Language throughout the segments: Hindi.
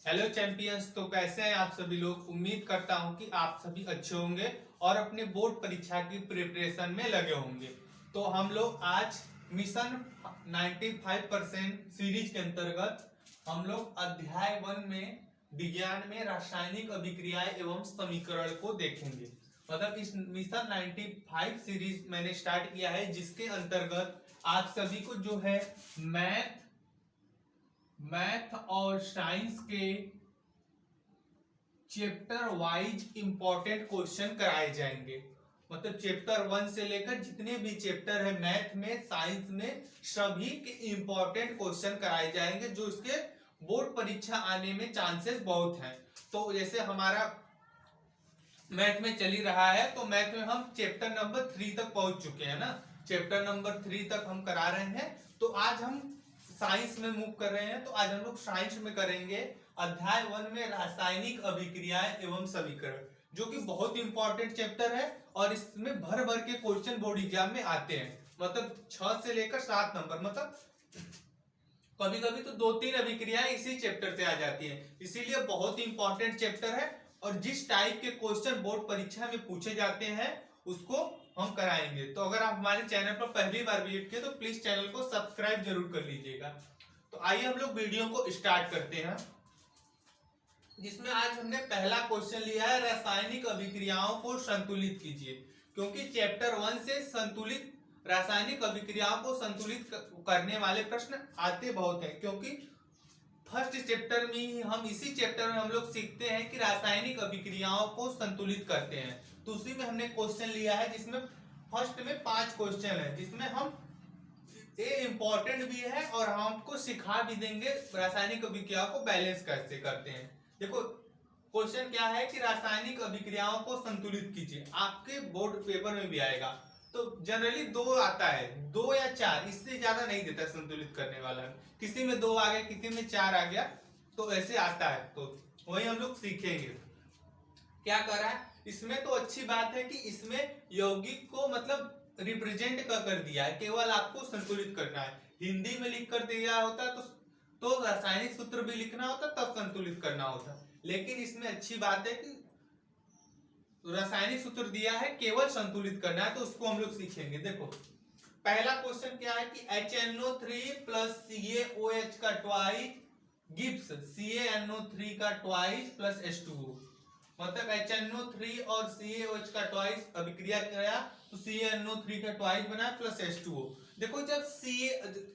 Hello champions. तो कैसे हैं आप सभी लोग। उम्मीद करता हूं कि आप सभी अच्छे होंगे और अपने बोर्ड परीक्षा की प्रिपरेशन में लगे होंगे। तो हम लोग आज मिशन 95% सीरीज के अंतर्गत हम लोग अध्याय 1 में विज्ञान में रासायनिक अभिक्रियाएं एवं समीकरण को देखेंगे। मतलब इस मिशन 95 सीरीज मैंने स्टार्ट किया है, जिसके अंतर्गत आप सभी को जो है मैथ और साइंस के चैप्टर वाइज इंपॉर्टेंट क्वेश्चन कराए जाएंगे। मतलब चैप्टर 1 से लेकर जितने भी चैप्टर है मैथ में, साइंस में, सभी के इंपॉर्टेंट क्वेश्चन कराए जाएंगे, जो इसके बोर्ड परीक्षा आने में चांसेस बहुत हैं। तो जैसे हमारा मैथ में चल ही रहा है, तो मैथ में हम चैप्टर नंबर 3 तक पहुंच चुके हैं ना। चैप्टर नंबर 3 तक हम करा रहे हैं। तो आज हम साइंस में मूव कर रहे हैं। तो आज हम लोग साइंस में करेंगे अध्याय 1 में रासायनिक अभिक्रियाएं एवं समीकरण, जो कि बहुत इंपॉर्टेंट चैप्टर है और इसमें भर भर के क्वेश्चन बोर्ड एग्जाम में आते हैं। मतलब 6 से लेकर 7 नंबर, मतलब कभी कभी तो 2-3 अभिक्रियाएं इसी चैप्टर से आ जाती हैं। इसीलिए बहुत इंपॉर्टेंट चैप्टर है और जिस टाइप के क्वेश्चन बोर्ड परीक्षा में पूछे जाते हैं उसको हम कराएंगे। तो अगर आप हमारे चैनल पर पहली बार विजिट किए तो प्लीज चैनल को सब्सक्राइब जरूर कर लीजिएगा। तो आइए हम लोग वीडियो को स्टार्ट करते हैं, जिसमें आज हमने पहला क्वेश्चन लिया है रासायनिक अभिक्रियाओं को संतुलित कीजिए। क्योंकि चैप्टर 1 से संतुलित रासायनिक अभिक्रियाओं को संतुलित करने वाले प्रश्न आते बहुत हैं। क्योंकि फर्स्ट चैप्टर में ही हम इसी चैप्टर में हम लोग सीखते हैं कि रासायनिक अभिक्रियाओं को संतुलित करते हैं। तो उसी में हमने क्वेश्चन लिया है, जिसमें फर्स्ट में 5 क्वेश्चन है, जिसमें हम ये इंपॉर्टेंट भी है और हम आपको सिखा भी देंगे रासायनिक अभिक्रियाओं को बैलेंस कैसे करते हैं। देखो क्वेश्चन क्या है कि रासायनिक अभिक्रियाओं को संतुलित कीजिए। आपके बोर्ड पेपर में भी आएगा। तो जनरली 2 आता है, 2 या 4, इससे ज्यादा नहीं देता संतुलित करने वाला। किसी में 2 आ गया, किसी में 4 आ गया, तो ऐसे आता है। तो वही हम लोग सीखेंगे क्या कर रहा है इसमें। तो अच्छी बात है कि इसमें यौगिक को मतलब रिप्रेजेंट कर दिया है, केवल आपको संतुलित करना है। हिंदी में लिख कर दिया होता तो रासायनिक सूत्र भी लिखना होता, तब संतुलित करना होता। लेकिन इसमें अच्छी बात है कि रासायनिक सूत्र दिया है, केवल संतुलित करना है, तो उसको हम लोग सीखेंगे। देखो पहला क्वेश्चन क्या है कि HNO3 प्लस CaOH का ट्वाइस गिव्स CaNO3 का ट्वाइस प्लस H2O। मतलब HNO3 और CaOH का ट्वाइस अभिक्रिया किया तो CaNO3 का ट्वाइस बना प्लस H2O। देखो जब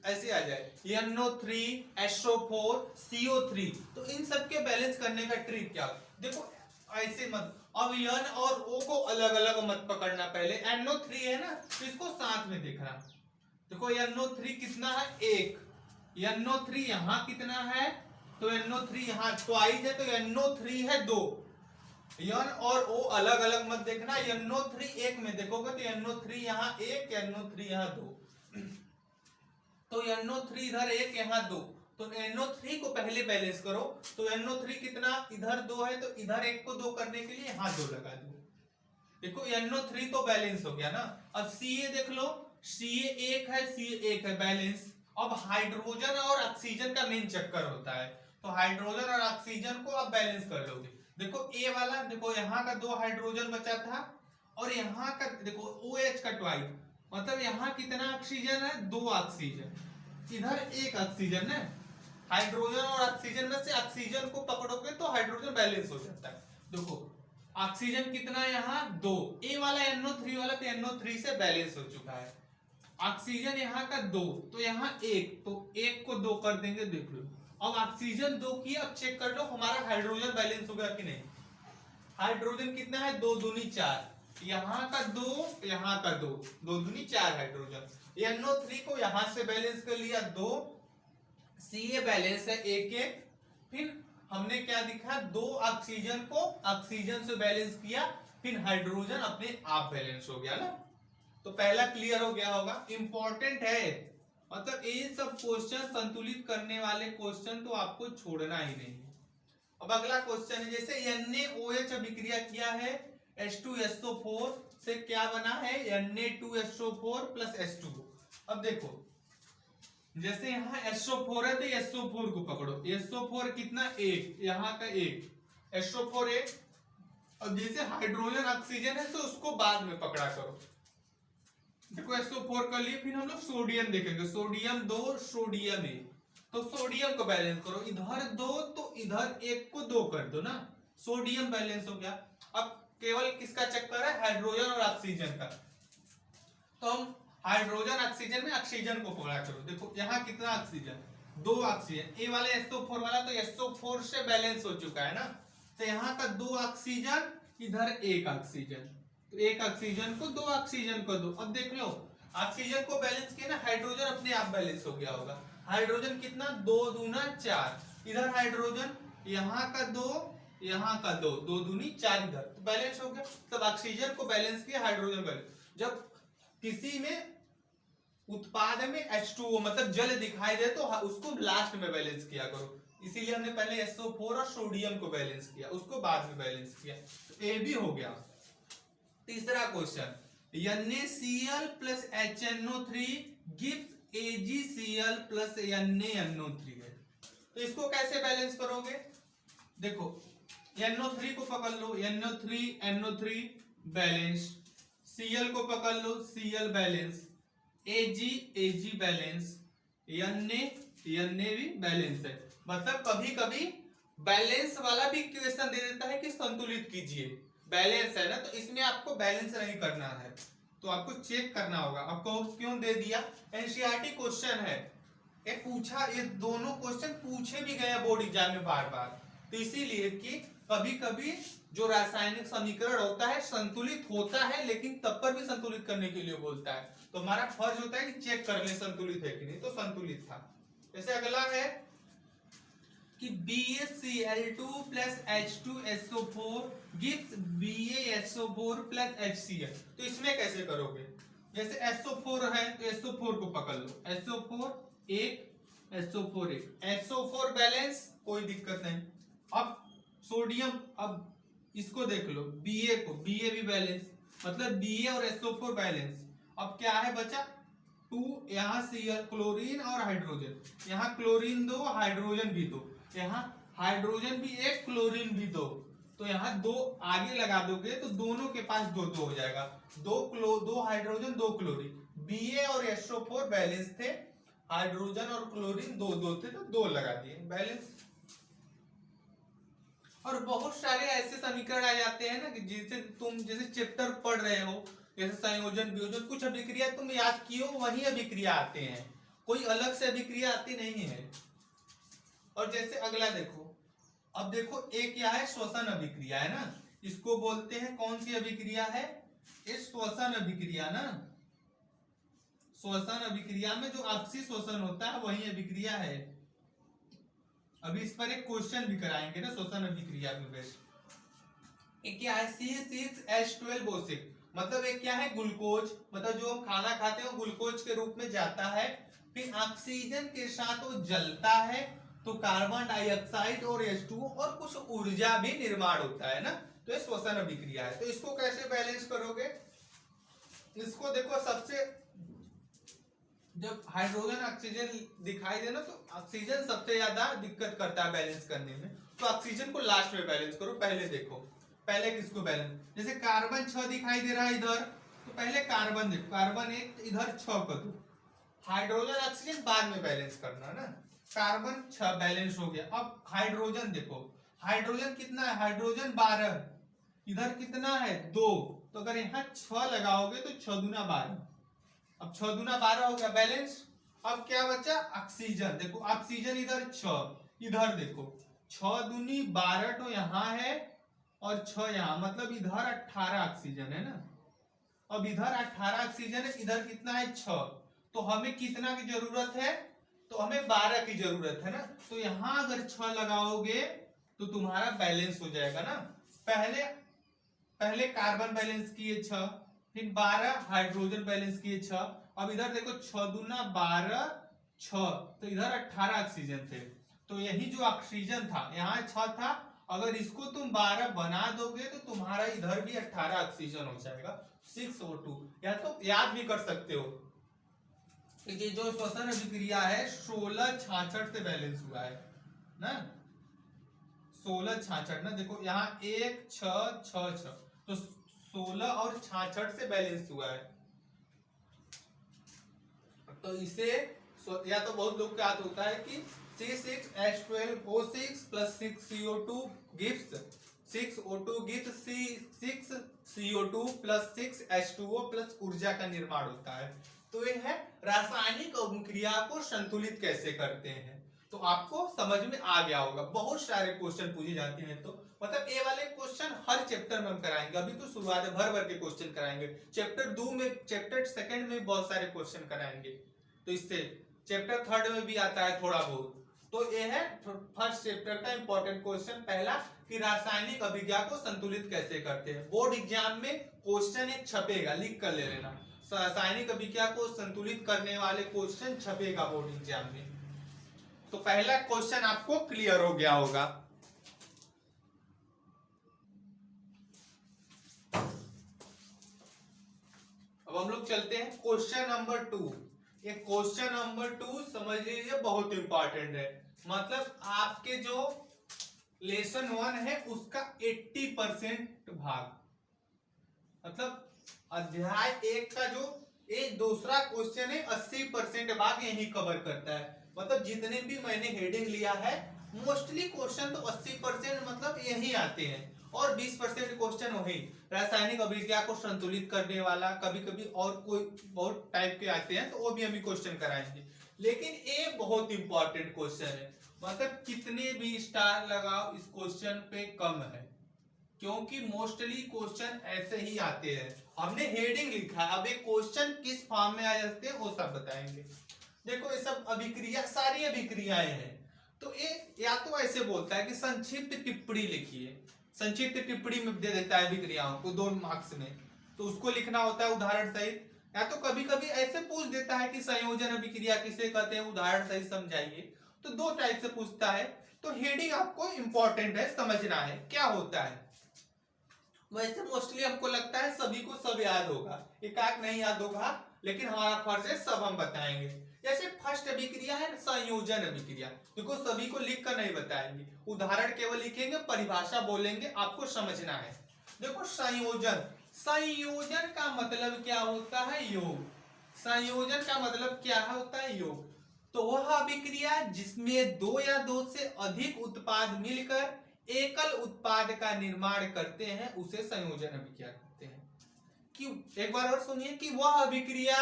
ऐसे आ जाए NO3 SO4 CO3, तो इन सब के बैलेंस करने का ट्रिक क्या। देखो ऐसे मत, अब N और O को अलग अलग मत पकड़ना। पहले NO3 है ना, तो इसको साथ में देखना। देखो NO3 कितना है 1, NO3 यहाँ कितना है, तो NO3 यहाँ ट्वाइस है, तो NO3 है 2। N और O अलग अलग मत देखना। NO3 एक में देखोगे तो NO3 यहाँ 1, NO3 यहाँ 2, तो NO3 इधर 1 यहाँ 2, तो NO3 को पहले बैलेंस करो। तो NO3 कितना, इधर 2 है, तो इधर 1 को 2 करने के लिए यहाँ 2 लगा दो। देखो NO3 तो बैलेंस हो गया ना। अब Ca देख लो, Ca 1 है, Ca 1 है, बैलेंस। अब हाइड्रोजन और ऑक्सीजन का मेन चक्कर होता है, तो हाइड्रोजन और ऑक्सीजन को आप बैलेंस कर लोगे। देखो A वाला, देखो यहाँ का 2 हाइड्रोजन बचा था और यहाँ का देखो OH का ट्वाइस, मतलब यहाँ कितना ऑक्सीजन है, 2 ऑक्सीजन, इधर 1 ऑक्सीजन है। हाइड्रोजन और ऑक्सीजन में से ऑक्सीजन को पकड़ोगे तो हाइड्रोजन बैलेंस हो जाता है। देखो ऑक्सीजन कितना है यहाँ 2, ए वाला NO3 वाला, तो NO3 से बैलेंस हो चुका है। ऑक्सीजन यहाँ का 2, तो यहाँ 1, तो 1 को 2 कर देंगे। देख लो अब ऑक्सीजन 2 किया। अब चेक कर लो हमारा हाइड्रोजन बैलेंस हो गया कि नहीं। हाइड्रोजन कितना है, 2 दूनी 4, यहाँ का 2, यहाँ का 2, 2 दूनी 4 हाइड्रोजन। NO3 को यहाँ से बैलेंस कर लिया 2, Ca बैलेंस है 1-1। फिर हमने क्या दिखा, 2 ऑक्सीजन को ऑक्सीजन से बैलेंस किया, फिर हाइड्रोजन अपने आप बैलेंस हो गया ना। तो पहला क्लियर हो गया होगा। इंपॉर्टेंट है, मतलब ये सब क्वेश्चन संतुलित करने वाले क्वेश्चन तो आपको छोड़ना ही नहीं है। अब अगला क्वेश्चन है, जैसे NaOH अभिक्रिया किया है H2SO4 से क्या बना है, Na2SO4 प्लस H2O। अब देखो जैसे यहाँ SO4 है तो SO4 को पकड़ो, SO4 कितना, एक, यहाँ का एक, SO4 एक, और जैसे हाइड्रोजन ऑक्सीजन है तो उसको बाद में पकड़ा करो। देखो SO4 कर लिए, फिर हम लोग सोडियम देखेंगे, सोडियम 2, सोडियम 1, तो सोडियम को बैलेंस करो, इधर 2 तो इधर 1 को 2 कर दो ना, सोडियम बैलेंस हो गया। अब केवल किसका चक्कर है, हाइड्रोजन और ऑक्सीजन का, तो हम हाइड्रोजन ऑक्सीजन में ऑक्सीजन को पकड़ा करो। देखो यहाँ कितना ऑक्सीजन, 2 ऑक्सीजन, ये वाला SO4 वाला तो SO4 से बैलेंस हो चुका है ना, तो यहाँ का 2 ऑक्सीजन, इधर 1 ऑक्सीजन, तो 1 ऑक्सीजन को 2 ऑक्सीजन को दो। अब देख लो ऑक्सीजन को बैलेंस किया ना, हाइड्रोजन अपने आप बैलेंस हो गया होगा। हाइड्रोजन कितना, 2 दूना 4, इधर हाइड्रोजन, यहाँ का 2, यहाँ का 2, 2 दूनी 4 इधर, तो बैलेंस हो गया। तब ऑक्सीजन को बैलेंस किया, हाइड्रोजन बैलेंस। जब किसी में उत्पाद में H2O मतलब जल दिखाई दे तो उसको लास्ट में बैलेंस किया करो, इसीलिए हमने पहले SO4 और सोडियम को बैलेंस किया, उसको बाद में बैलेंस किया, तो ए भी हो गया। तीसरा question, NaCl plus HNO3 gives AgCl plus NaNO3 है, तो इसको कैसे बैलेंस करोगे। देखो NO3 को पकड़ लो, NO3 बैलेंस, Cl को पकड़ लो, Cl balance, Ag balance, Na भी बैलेंस है। मतलब कभी कभी बैलेंस वाला भी इक्वेशन दे देता है कि संतुलित कीजिए, बैलेंस है ना, तो इसमें आपको बैलेंस नहीं करना है, तो आपको चेक करना होगा। आपको क्यों दे दिया, एनसीईआरटी क्वेश्चन है, ये पूछा, ये दोनों क्वेश्चन पूछे भी गए बोर्ड एग्जाम में बार बार, तो इसीलिए कि कभी कभी जो रासायनिक समीकरण होता है संतुलित होता है, लेकिन तब पर भी संतुलित करने के लिए बोलता है, तो हमारा फर्ज होता है कि चेक कर ले संतुलित है कि नहीं, तो संतुलित था। जैसे अगला है कि BaCl2 plus H2SO4 gives BaSO4 plus HCl, तो इसमें कैसे करोगे। जैसे SO4 है तो SO4 को पकड़ लो, SO4 एक, SO4 एक, SO4 बैलेंस, कोई दिक्कत नहीं। अब सोडियम, अब इसको देख लो, Ba को, Ba भी बैलेंस, मतलब Ba और SO4 बैलेंस। अब क्या है बचा 2, यहाँ Cl क्लोरीन और हाइड्रोजन, यहाँ क्लोरीन 2, हाइड्रोजन भी 2, यहाँ हाइड्रोजन भी 1, क्लोरीन भी 2, तो यहाँ 2 आगे लगा दोगे तो दोनों के पास 2 हो जाएगा, 2 हाइड्रोजन 2 क्लोरीन। Ba और SO4 बैलेंस थे, हाइड्रोजन और क्लोरीन 2 थे, तो 2 लगा दिए, बैलेंस। और बहुत सारे ऐसे समीकरण आ जाते हैं ना कि जिसे तुम जैसे चैप्टर पढ़ रहे हो, जैसे संयोजन वियोजन, कुछ अभिक्रिया तुम याद किए हो वही अभिक्रिया आते हैं, कोई अलग से अभिक्रिया आती नहीं है। और जैसे अगला देखो, अब देखो एक क्या है, श्वसन अभिक्रिया है ना, इसको बोलते हैं कौन सी अभिक्रिया है, ये श्वसन अभिक्रिया ना, श्वसन अभिक्रिया में जो आपसी श्वसन होता है वही अभिक्रिया है। अभी इस पर एक क्वेश्चन भी कराएंगे ना श्वसन अभिक्रिया में बेस्ट। एक क्या है, C6H12O6, मतलब एक क्या है, ग्लूकोज, मतलब जो हम खाना खाते हैं वो ग्लूकोज के रूप में जाता है, फिर ऑक्सीजन के साथ वो जलता है, तो कार्बन डाइऑक्साइड और H2O और कुछ ऊर्जा भी निर्माण होता है ना, तो ये श्वसन अभिक्रिया है। तो इसको कैसे बैलेंस करोगे, इसको देखो, सबसे जब हाइड्रोजन ऑक्सीजन दिखाई देना तो ऑक्सीजन सबसे ज्यादा दिक्कत करता है बैलेंस करने में, तो ऑक्सीजन को लास्ट में बैलेंस करो। पहले देखो, पहले किसको बैलेंस, जैसे कार्बन 6 दिखाई दे रहा है इधर, तो पहले कार्बन देखो, कार्बन 1 इधर 6 कर दो, हाइड्रोजन ऑक्सीजन बाद में बैलेंस करना ना, कार्बन 6 बैलेंस हो गया। अब हाइड्रोजन देखो, हाइड्रोजन कितना है, हाइड्रोजन 12, इधर कितना है 2, तो अगर यहाँ 6 लगाओगे तो 6 दूना 12, अब 6 दूना 12 हो गया, बैलेंस। अब क्या बचा, ऑक्सीजन, देखो ऑक्सीजन इधर 6, इधर देखो 6 दूनी 12, तो यहाँ है और 6 यहाँ, मतलब इधर 18 ऑक्सीजन है ना, अब इधर 18 ऑक्सीजन है, इधर कितना है 6, तो हमें कितना की जरूरत है, तो हमें 12 की जरूरत है ना, तो यहाँ अगर 6 लगाओगे तो तुम्हारा बैलेंस हो जाएगा ना। पहले कार्बन बैलेंस किए 6, फिर 12 हाइड्रोजन बैलेंस किए 6, अब इधर देखो 6 दूना 12, 6, तो इधर 18 ऑक्सीजन थे, तो यही जो ऑक्सीजन था यहाँ 6 था, अगर इसको तुम 12 बना दोगे तो तुम्हारा इधर भी 18 ऑक्सीजन हो जाएगा, 6O2, या तो याद भी कर सकते हो, ये जो श्वसन अभिक्रिया है 1666 से बैलेंस हुआ है ना, 1666 ना, देखो यहाँ 1666 तो 16 और 66 से बैलेंस हुआ है। तो इसे या तो बहुत लोग क्या होता है कि C6H12O6 plus 6CO2 gives 6O2 gives C6CO2 plus 6H2O plus ऊर्जा का निर्माण होता है। तो ये है रासायनिक अभिक्रिया को संतुलित कैसे करते हैं। तो आपको समझ में आ गया होगा, बहुत सारे क्वेश्चन पूछे जाते हैं। तो मतलब ए वाले क्वेश्चन हर चैप्टर में हम कराएंगे, अभी तो शुरुआत है, भर भर के क्वेश्चन कराएंगे। चैप्टर 2 में, चैप्टर 2 में बहुत सारे क्वेश्चन कराएंगे, तो इससे चैप्टर 3 में भी आता है थोड़ा बहुत। तो ये है फर्स्ट चैप्टर का इंपॉर्टेंट क्वेश्चन पहला कि रासायनिक अभिक्रिया को संतुलित कैसे करते हैं। बोर्ड एग्जाम में क्वेश्चन एक छपेगा, लिख कर ले लेना, रासायनिक अभिक्रिया को संतुलित करने वाले क्वेश्चन छपेगा बोर्ड एग्जाम में। तो पहला क्वेश्चन आपको क्लियर हो गया होगा। अब हम लोग चलते हैं क्वेश्चन नंबर 2। ये क्वेश्चन नंबर 2 समझ लीजिए बहुत इंपॉर्टेंट है, मतलब आपके जो लेसन 1 है उसका 80% भाग, मतलब अध्याय 1 का जो ये दूसरा क्वेश्चन है 80% भाग यही कवर करता है। मतलब जितने भी मैंने हेडिंग लिया है मोस्टली क्वेश्चन तो 80% मतलब यही आते हैं, और 20% क्वेश्चन वही रासायनिक अभिक्रिया को संतुलित करने वाला, कभी कभी और कोई बहुत टाइप के आते हैं तो वो भी हम क्वेश्चन कराएंगे। लेकिन ये बहुत इंपॉर्टेंट क्वेश्चन है, मतलब कितने भी स्टार लगाओ इस क्वेश्चन पे कम है, क्योंकि मोस्टली क्वेश्चन ऐसे ही आते हैं। हमने हेडिंग लिखा है, अब ये क्वेश्चन किस फॉर्म में आ जाते हैं वो सब बताएंगे। देखो ये सब अभिक्रिया, सारी अभिक्रियाएं हैं, तो ये या तो ऐसे बोलता है कि संक्षिप्त टिप्पणी लिखिए, संक्षिप्त टिप्पणी में दे देता है अभिक्रियाओं को 2 मार्क्स में, तो उसको लिखना होता है उदाहरण सहित। या तो कभी कभी ऐसे पूछ देता है कि संयोजन अभिक्रिया किसे कहते हैं, उदाहरण सहित समझाइए। तो 2 टाइप से पूछता है। तो हेडिंग आपको इंपॉर्टेंट है, समझना है क्या होता है। वैसे मोस्टली हमको लगता है सभी को सब याद होगा, एकाक नहीं याद होगा, लेकिन हमारा फर्ज है सब हम बताएंगे। जैसे फर्स्ट अभिक्रिया है संयोजन अभिक्रिया, देखो सभी को लिख कर नहीं बताएंगे, उदाहरण केवल लिखेंगे, परिभाषा बोलेंगे, आपको समझना है। देखो संयोजन, संयोजन का मतलब क्या होता है, योग। संयोजन का मतलब क्या होता है, योग। तो वह अभिक्रिया जिसमें 2 या 2 से अधिक उत्पाद मिलकर एकल उत्पाद का निर्माण करते हैं उसे संयोजन अभिक्रिया कहते हैं। क्यों, एक बार और सुनिए कि वह अभिक्रिया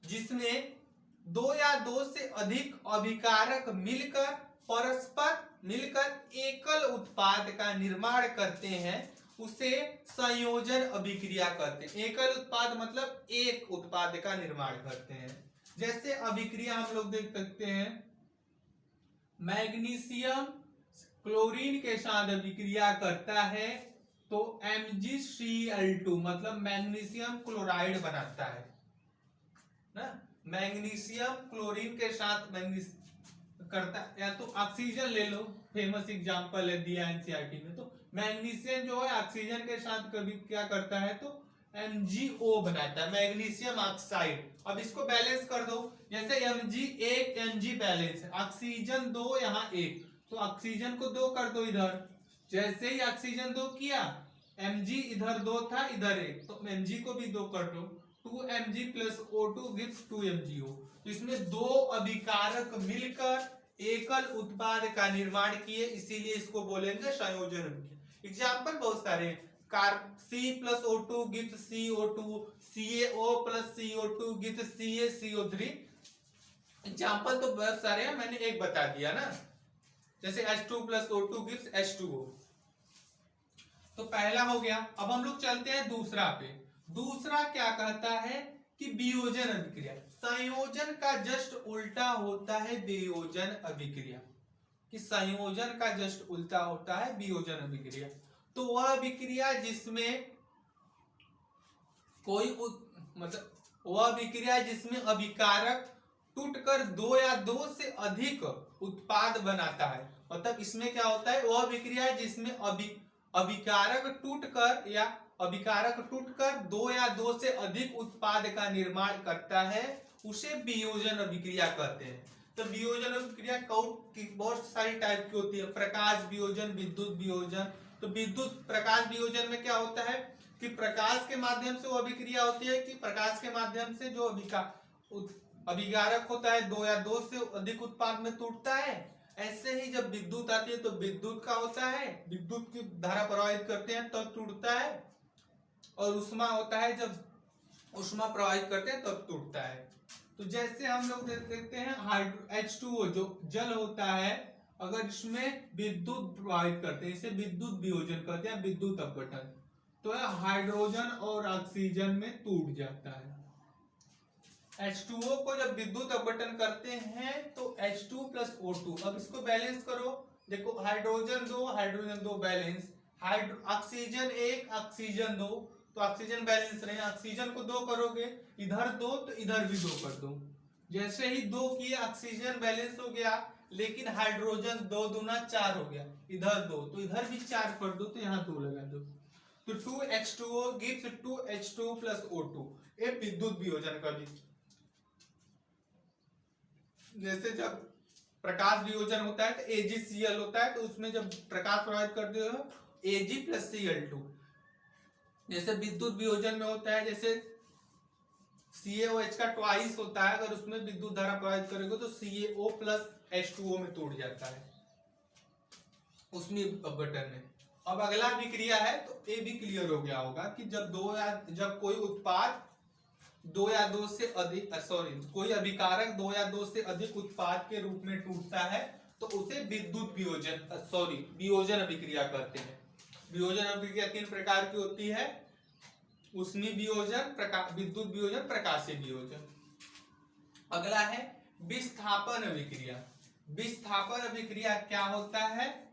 जिसमें 2 या 2 से अधिक अभिकारक मिलकर परस्पर मिलकर एकल उत्पाद का निर्माण करते हैं उसे संयोजन अभिक्रिया कहते हैं। एकल उत्पाद मतलब एक उत्पाद का निर्माण करते हैं। जैसे अभिक्रिया हम लोग देख सकते हैं, मैग्नीशियम क्लोरीन के साथ अभिक्रिया करता है तो MgCl2 मतलब मैग्नीशियम क्लोराइड बनाता है ना। मैग्नीशियम क्लोरीन के साथ करता, या तो ऑक्सीजन ले लो, फेमस एग्जांपल है दिया एनसीईआरटी में। तो मैग्नीशियम जो है ऑक्सीजन के साथ कभी क्या करता है तो MgO बनाता है, मैग्नीशियम ऑक्साइड। अब इसको बैलेंस कर दो, जैसे Mg1 Mg बैलेंस है, ऑक्सीजन 2 यहाँ 1, तो ऑक्सीजन को 2 कर दो इधर। जैसे ही ऑक्सीजन 2 किया, Mg इधर 2 था इधर 1, तो Mg को भी 2 कर दो, 2Mg plus O2 gives 2MgO। तो इसमें 2 अभिकारक मिलकर एकल उत्पाद का निर्माण किए, इसीलिए इसको बोलेंगे संयोजन अभिक्रिया। एग्जाम्पल बहुत सारे, C plus O2 gives CO2, CaO plus CO2 gives CaCO3। Example तो बहुत सारे हैं, मैंने एक बता दिया ना, जैसे H2 plus O2 gives H2O। तो पहला हो गया। अब हम लोग चलते हैं दूसरा पे। दूसरा क्या कहता है कि वियोजन अभिक्रिया। संयोजन का जस्ट उल्टा होता है वियोजन अभिक्रिया, कि संयोजन का जस्ट उल्टा होता है वियोजन अभिक्रिया। तो वह अभिक्रिया जिसमें कोई मतलब वह अभिक्रिया जिसमें अभिकारक टूटकर 2 या 2 से अधिक उत्पाद बनाता है। मतलब इसमें क्या होता है, वह अभिक्रिया जिसमें अभिकारक टूटकर 2 या 2 से अधिक उत्पाद का निर्माण करता है उसे वियोजन अभिक्रिया कहते हैं। तो वियोजन अभिक्रिया बहुत सारी टाइप की होती है, प्रकाश वियोजन, विद्युत वियोजन। तो विद्युत प्रकाश वियोजन में क्या होता है कि प्रकाश के माध्यम से वो अभिक्रिया होती है कि प्रकाश के माध्यम से जो अभिकारक होता है दो या दो से अधिक उत्पाद में टूटता है। ऐसे ही जब विद्युत आती है तो विद्युत का होता है, विद्युत की धारा प्रवाहित करते हैं तब टूटता है। और उष्मा होता है, जब उष्मा प्रवाहित करते हैं तब टूटता है। तो जैसे हम लोग देखते हैं H2O जो जल होता है, अगर इसमें विद्युत प्रवाहित करते हैं इसे विद्युत वियोजन कहते हैं, विद्युत अपघटन। तो हाइड्रोजन और ऑक्सीजन में टूट जाता है। H2O को जब विद्युत अपघटन करते हैं तो H2 प्लस O2। अब इसको बैलेंस करो, देखो हाइड्रोजन दो बैलेंस, ऑक्सीजन एक ऑक्सीजन दो, तो ऑक्सीजन बैलेंस रहे। ऑक्सीजन को दो करोगे, इधर दो तो इधर भी दो कर दो। जैसे ही दो किए ऑक्सीजन बैलेंस हो गया, लेकिन हाइड्रोजन दो दूना चार हो गया, इधर दो तो इधर भी चार कर दो, तो यहाँ दो लगा दो। तो 2H2O gives 2H2 plus O2। ये विद्युत वियोजन का भी। जैसे जब प्रकाश वियोजन होता है तो AgCl होता है, तो उसमें जब प्रकाश प्रवाहित करते हो Ag प्लस Cl2। जैसे विद्युत वियोजन में होता है, जैसे CaOH का ट्वाइस होता है, अगर उसमें विद्युत धारा प्रवाहित करोगे तो CaO प्लस H2O में टूट जाता है उसमें अपघटन में। अब अगला विक्रिया है, तो ये भी क्लियर हो गया होगा कि जब कोई उत्पाद दो या दो से अधिक कोई अभिकारक दो या दो से अधिक उत्पाद के रूप में टूटता है तो उसे विद्युत वियोजन अभिक्रिया कहते हैं। वियोजन अभिक्रिया 3 प्रकार की होती है, ऊष्मीय वियोजन, विद्युत वियोजन, प्रकाशीय वियोजन। अगला है विस्थापन अभिक्रिया। विस्थापन अभिक्रिया क्या होता है?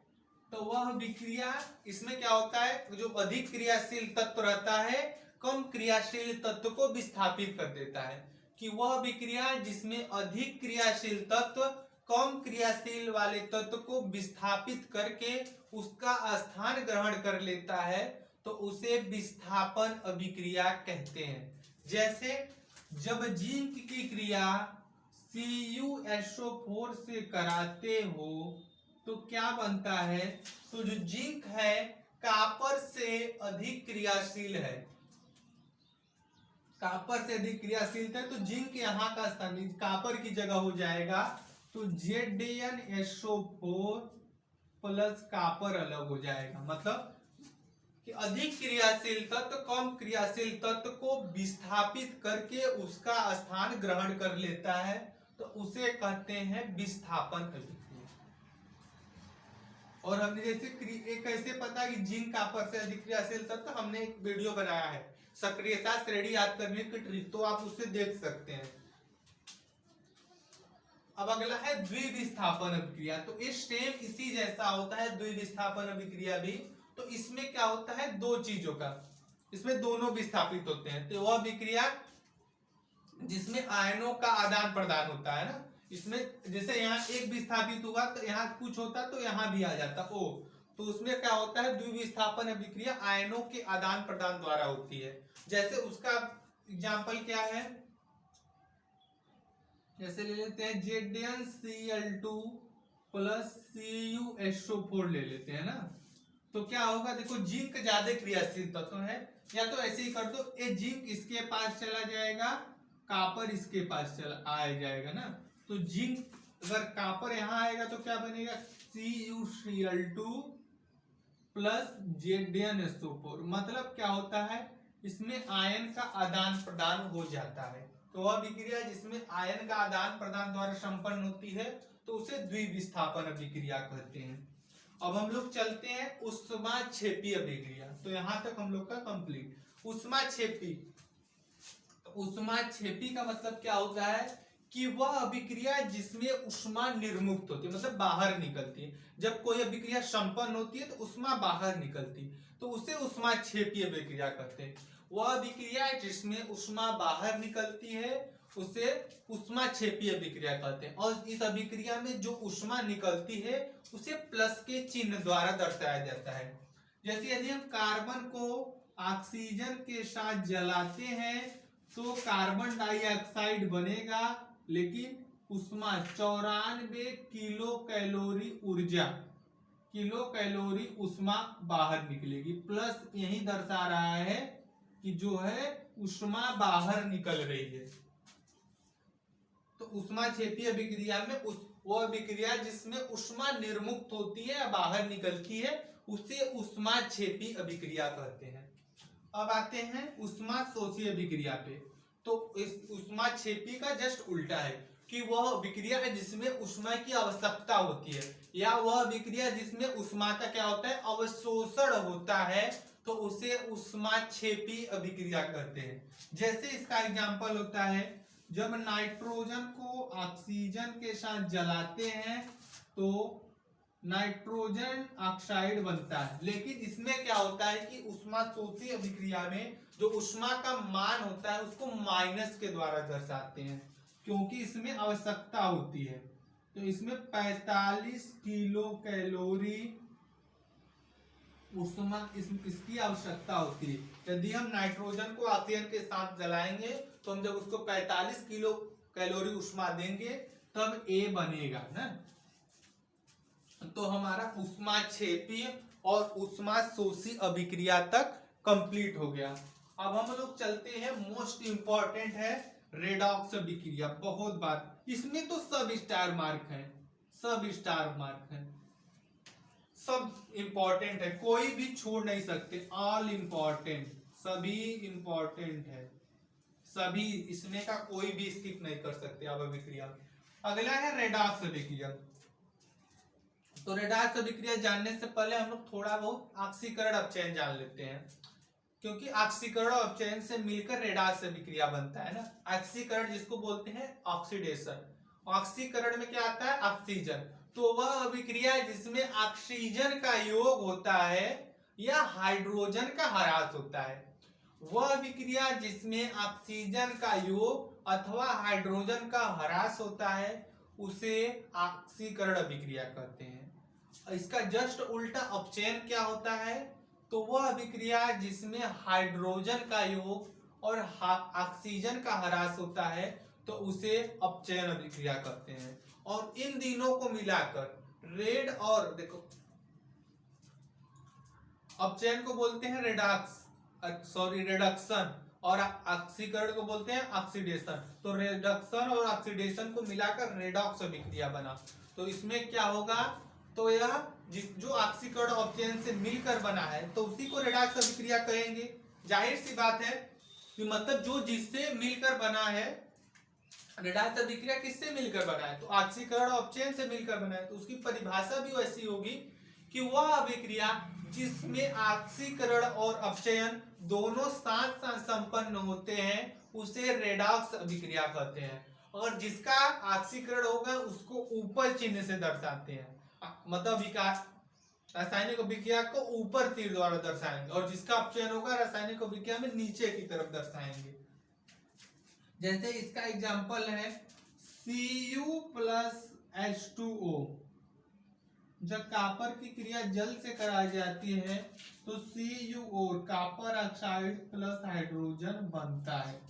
तो वह विक्रिया, इसमें क्या होता है, जो अधिक क्रियाशील तत्व रहता है कम क्रियाशील तत्व को विस्थापित कर देता है। कि वह विक्रिया जिसमें अधिक क्रियाशील तत्व कम क्रियाशील वाले तत्व को विस्थापित करके उसका स्थान ग्रहण कर लेता है, तो उसे विस्थापन अभिक्रिया कहते हैं। जैसे जब जिंक की क्रिया CuSO4 से कराते हो तो क्या बनता है? तो जो जिंक है कॉपर से अधिक क्रियाशील है, कॉपर से अधिक क्रियाशील है, तो जिंक यहाँ का स्थान कॉपर की जगह हो जाएगा, तो ZnSO4 प्लस कॉपर अलग हो जाएगा। मतलब कि अधिक क्रियाशील तत्व कम क्रियाशील तत्व को विस्थापित करके उसका स्थान ग्रहण कर लेता है, तो उसे कहते हैं विस्थापन अभिक्रिया। और हमने जैसे कैसे पता कि जिंक कॉपर से अधिक क्रियाशील तत्व, हमने एक वीडियो बनाया है सक्रियता श्रेणी याद करने की ट्रिक, तो आप उससे देख सकते हैं। अब अगला है द्विविस्थापन अभिक्रिया। तो ये स्टेम इसी जैसा होता है द्विविस्थापन अभिक्रिया भी। तो इसमें क्या होता है, दो चीजों का, इसमें दोनों विस्थापित होते हैं। तो वह विक्रिया जिसमें आयनों का आदान प्रदान होता है ना, इसमें जैसे यहाँ एक विस्थापित हुआ तो यहाँ कुछ होता तो यहाँ भी आ जाता ओ, तो उसमें क्या होता है द्विविस्थापन अभिक्रिया आयनों के आदान प्रदान द्वारा होती है। जैसे उसका एग्जांपल क्या है, जैसे ले लेते हैं ZnCl2 प्लस CuSO4 ले लेते हैं ना, तो क्या होगा, देखो जिंक ज्यादा क्रियाशील तत्व है, या तो ऐसे ही कर दो, ये जिंक इसके पास चला जाएगा, कॉपर इसके पास चला आ जाएगा ना, तो जिंक अगर कॉपर यहाँ आएगा तो क्या बनेगा CuCl2 प्लस ZnSO4। मतलब क्या होता है, इसमें आयन का आदान प्रदान हो जाता है। तो वह विक्रिया जिसमें आयन का आदान प्रदान द्वारा संपन्न होती है तो उसे द्विविस्थापन अभिक्रिया कहते हैं। अब हम लोग चलते हैं ऊष्माक्षेपी अभिक्रिया। तो यहां तक हम लोग का कंप्लीट। ऊष्माक्षेपी, ऊष्माक्षेपी का मतलब क्या होता है कि वह अभिक्रिया जिसमें ऊष्मा निर्मुक्त होती है, मतलब बाहर निकलती है। जब कोई अभिक्रिया संपन्न होती है तो ऊष्मा बाहर निकलती है, तो उसे ऊष्माक्षेपी अभिक्रिया कहते हैं। वह अभिक्रिया जिसमें ऊष्मा बाहर निकलती है उसे ऊष्माक्षेपी अभिक्रिया कहते हैं। और इस अभिक्रिया में जो ऊष्मा निकलती है उसे प्लस के चिन्ह द्वारा दर्शाया जाता है। जैसे यदि हम कार्बन को ऑक्सीजन के साथ जलाते हैं तो कार्बन डाइऑक्साइड बनेगा, लेकिन उष्मा 94 किलो कैलोरी ऊर्जा, किलो कैलोरी उष्मा बाहर निकलेगी। प्लस यही दर्शा रहा है कि जो है उष्मा बाहर निकल रही है। तो उष्मा क्षेपी अभिक्रिया में वह अभिक्रिया जिसमें उष्मा निर्मुक्त होती है या बाहर निकलती है उसे उष्मा क्षेपी अभिक्रिया कहते हैं। अब आते हैं उष्मा शोषी अभिक्रिया पे। तो इस उष्मा क्षेपी का जस्ट उल्टा है कि वह अभिक्रिया है जिसमें उष्मा की आवश्यकता होती है, या वह अभिक्रिया जिसमें उष्मा का क्या होता है, अवशोषण होता है, तो उसे उष्मा क्षेपी अभिक्रिया कहते हैं। जैसे इसका एग्जांपल होता है जब नाइट्रोजन को ऑक्सीजन के साथ जलाते हैं तो नाइट्रोजन ऑक्साइड बनता है, लेकिन इसमें क्या होता है कि उष्मा शोषी अभिक्रिया में जो उष्मा का मान होता है उसको माइनस के द्वारा दर्शाते हैं, क्योंकि इसमें आवश्यकता होती है। तो इसमें 45 किलो कैलोरी उष्मा इसकी आवश्यकता होती है। यदि हम नाइट्रोजन को ऑक्सीजन के साथ जलाएंगे तो हम जब उसको 45 किलो कैलोरी उष्मा देंगे तब A बनेगा ना। तो हमारा उष्मा क्षेपी और उष्मा शोषी अभिक्रिया तक कंप्लीट हो गया। अब हम लोग चलते हैं, मोस्ट इंपॉर्टेंट है रेडॉक्स अभिक्रिया। बहुत बार इसमें तो सब स्टार मार्क है, सब स्टार मार्क है, सब इंपॉर्टेंट है, कोई भी छोड़ नहीं सकते, ऑल इंपॉर्टेंट, सभी इंपॉर्टेंट है, सभी, इसमें का कोई भी स्किप नहीं कर सकते आप अभिक्रिया। अगला है रेडॉक्स अभिक्रिया। तो रेडॉक्स अभिक्रिया जानने से पहले हम लोग थोड़ा बहुत ऑक्सीकरण अपचयन जान लेते हैं, क्योंकि ऑक्सीकरण और अपचयन से मिलकर रेडॉक्स अभिक्रिया बनता है ना। ऑक्सीकरण जिसको बोलते हैं ऑक्सीडेशन, ऑक्सीकरण में क्या आता है, ऑक्सीजन। तो वह अभिक्रिया जिसमें ऑक्सीजन का योग होता है या हाइड्रोजन का ह्रास होता है, वह अभिक्रिया जिसमें ऑक्सीजन का योग अथवा हाइड्रोजन का ह्रास होता है उसे ऑक्सीकरण अभिक्रिया कहते हैं। इसका जस्ट उल्टा अपचयन क्या होता है, तो वह अभिक्रिया जिसमें हाइड्रोजन का योग और ऑक्सीजन का ह्रास होता है तो उसे अपचयन अभिक्रिया कहते हैं। और इन तीनों को मिलाकर रेड और देखो, अपचयन को बोलते हैं रिडक्शन, और ऑक्सीकरण को बोलते हैं ऑक्सीडेशन। तो रिडक्शन और ऑक्सीडेशन को मिलाकर रेडॉक्स अभिक्रिया बना। तो इसमें क्या होगा, तो यह जो ऑक्सीकरण अपचयन से मिलकर बना है तो उसी को रेडॉक्स अभिक्रिया कहेंगे। जाहिर सी बात है कि मतलब जो जिससे मिलकर बना है, रेडॉक्स अभिक्रिया किससे मिलकर बना है, तो ऑक्सीकरण अपचयन से मिलकर बना है, तो उसकी परिभाषा भी वैसी होगी कि वह अभिक्रिया जिसमें ऑक्सीकरण और अपचयन दोनों साथ साथ संपन्न होते हैं उसे रेडॉक्स अभिक्रिया कहते हैं। और जिसका ऑक्सीकरण होगा उसको ऊपर चिन्ह से दर्शाते हैं, मतलब विकास रासायनिक अभिक्रिया को ऊपर तीर द्वारा दर्शाएंगे, और जिसका अपचयन होगा रासायनिक अभिक्रिया में नीचे की तरफ दर्शाएंगे। जैसे इसका एग्जांपल है Cu प्लस H2O। जब कापर की क्रिया जल से कराई जाती है तो CuO copper oxide plus hydrogen बनता है।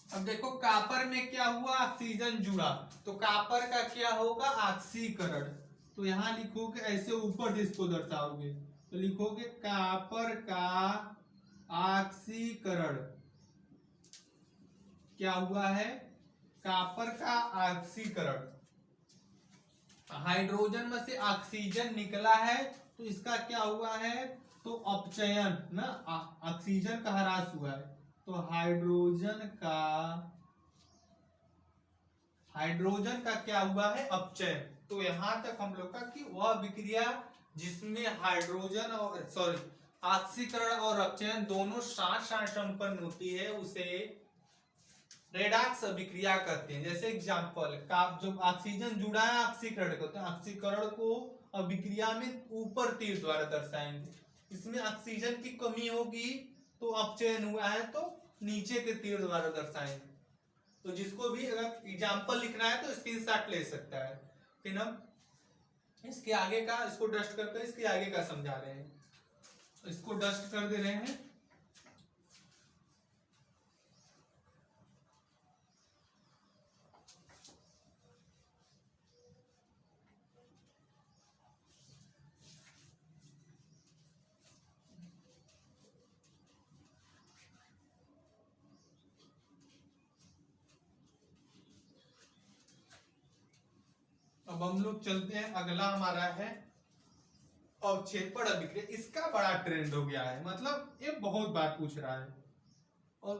अब देखो कापर में क्या हुआ, ऑक्सीजन जुड़ा, तो कापर का क्या होगा, ऑक्सीकरण। तो यहां लिखोगे ऐसे ऊपर से इसको दर्शाओगे तो लिखोगे कापर का ऑक्सीकरण क्या हुआ है, कापर का ऑक्सीकरण। हाइड्रोजन में से ऑक्सीजन निकला है तो इसका क्या हुआ है, तो अपचयन ना, ऑक्सीजन का ह्रास हुआ है, तो हाइड्रोजन का क्या हुआ है, अपचयन। तो यहां तक हम लोग का कि वह अभिक्रिया जिसमें हाइड्रोजन और ऑक्सीकरण और अपचयन दोनों साथ साथ संपन्न होती है उसे रेडॉक्स अभिक्रिया कहते हैं। जैसे एग्जांपल, जब ऑक्सीजन जुड़ा है ऑक्सीकरण को, तो ऑक्सीकरण को अभिक्रिया में ऊपर तीर द्वारा दर्शाएंगे। इसमें ऑक्सीजन की कमी होगी तो अपचयन हुआ है तो नीचे के तीर द्वारा दर्शाएंगे। तो जिसको भी अगर एग्जांपल लिखना है तो स्क्रीनशॉट ले सकता है। फिर हम इसके आगे का, इसको डस्ट करके इसके आगे का समझा रहे हैं, इसको डस्ट कर दे रहे हैं। अब हम लोग चलते हैं, अगला हमारा है अवक्षेपण अभिक्रिया। इसका बड़ा ट्रेंड हो गया है, मतलब ये बहुत बार पूछ रहा है, और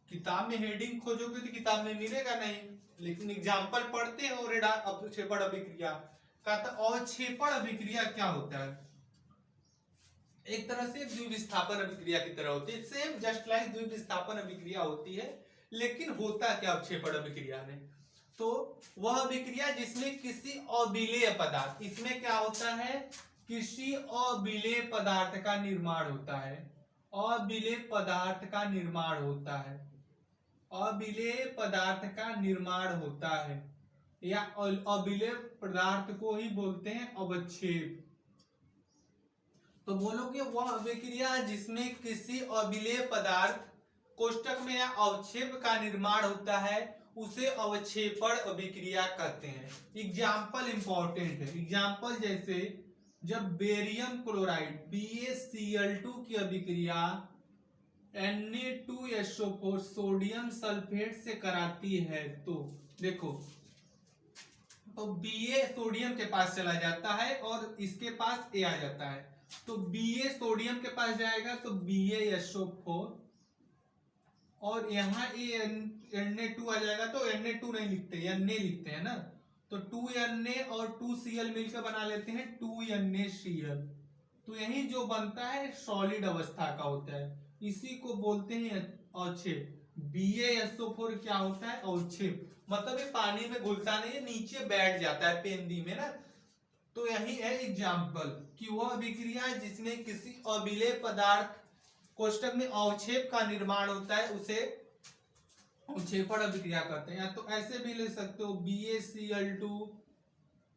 किताब में हेडिंग खोजोगे तो किताब में मिलेगा नहीं, लेकिन एग्जाम्पल पढ़ते हो रेडार अवक्षेपण अभिक्रिया का। तो अवक्षेपण अभिक्रिया क्या होता है? एक तरह से द्विविस्थापन अभिक्रिया की तरह होती है, सेम जस्ट लाइक द्विविस्थापन अभिक्रिया होती है, लेकिन होता क्या अवक्षेपण अभिक्रिया में? तो वह अभिक्रिया जिसमें किसी अविलेय पदार्थ, इसमें क्या होता है, किसी अविलेय पदार्थ का निर्माण होता है, अविलेय पदार्थ का निर्माण होता है, अविलेय पदार्थ का निर्माण होता है, या अविलेय पदार्थ को ही बोलते हैं अवक्षेप। तो बोलोगे वह अभिक्रिया जिसमें किसी अविलेय पदार्थ कोष्टक में या अवक्षेप का निर्माण होता है, उसे अवक्षेपण अभिक्रिया कहते हैं। एग्जाम्पल इंपॉर्टेंट है, एग्जाम्पल जैसे जब बेरियम क्लोराइड BaCl2 की अभिक्रिया Na2SO4 सोडियम सल्फेट से कराती है, तो देखो, तो Ba सोडियम के पास चला जाता है और इसके पास A आ जाता है, तो Ba सोडियम के पास जाएगा तो BaSO4, और यहाँ Na2 आ जाएगा, तो Na2 नहीं लिखते, Na लिखते हैं ना, तो 2Na और 2Cl मिलकर बना लेते हैं 2NaCl। तो यही जो बनता है सॉलिड अवस्था का होता है, इसी को बोलते हैं अवक्षेप। BaSO4 क्या होता है? अवक्षेप, मतलब ये पानी में घुलता नहीं है, नीचे बैठ जाता है पेंदी में ना। तो यही है एग्जाम्पल कि वह अभिक्रिया जिसमें किसी अविलेय पदार्थ कोष्टक में अवक्षेप का निर्माण होता है, उसे अवक्षेपण अभिक्रिया करते हैं। या तो ऐसे भी ले सकते हो, BaCl2